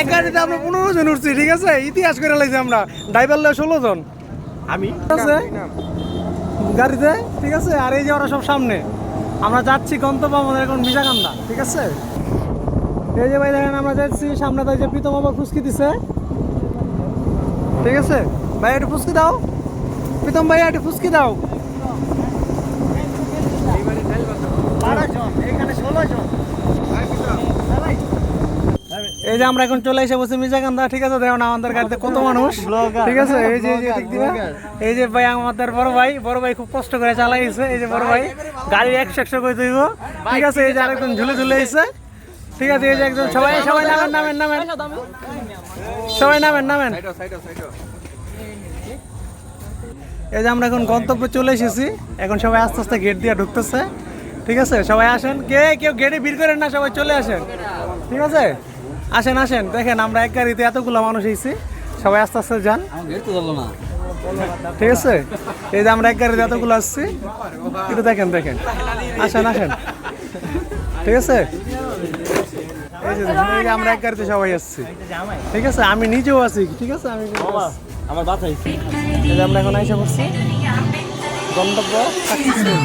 এক গাড়িতে আমরা 15 জন উঠছি, ঠিক আছে? ইতিহাস করে লাইছি আমরা, ড্রাইভার লয় 16 জন আমি আছে গাড়িতে, ঠিক আছে? আর এই যে ওরা সব সামনে, আমরা যাচ্ছি গন্তব্য আমাদের এখন বিশাখান্দা, ঠিক আছে? এই যে ভাই দেখেন আমরা যাচ্ছি সামনে, তো এই যে প্রীতম আবার ফুসকি দিছে, ঠিক আছে? ভাই একটু ফুসকি দাও, প্রীতম ভাই একটু ফুসকি দাও। এই যে আমরা এখন চলে এসে বসে মির্জাকান্দা, ঠিক আছে? দেখুন আমাদের গাড়িতে কত মানুষ, ঠিক আছে? এই যে দিক দিবা, এই যে ভাই আমাদের বড় ভাই খুব কষ্ট করে চালাইছে। এই যে বড় ভাই গাড়ি 100 করে দিব, ঠিক আছে? এই যে আরেকজন ঝুলে ঝুলে এসে, ঠিক আছে? এই যে একজন সবাই নামেন সবাই নামেন। এই যে আমরা এখন গন্তব্যে চলে এসেছি, এখন সবাই আস্তে আস্তে গেট দিয়ে ঢুকতেছে, ঠিক আছে? সবাই আসেন, কেউ গেটে ভিড় করেন না, সবাই চলে আসেন, ঠিক আছে? আসেন দেখেন আমরা এক গাড়িতে এতগুলো মানুষ এসেছি, সবাই আস্তে আস্তে যান, ঠিক আছে? এই যে আমরা এক গাড়িতে এতগুলো আসছি, একটু দেখেন আসেন, ঠিক আছে? এই যে আমরা এক গাড়িতে সবাই আসছি, ঠিক আছে? আমি নিজেও আছি, ঠিক আছে? আমি আমার বাসায় এই যে আমরা এখন আইসা করছি গন্তব্য সাকসেসফুল।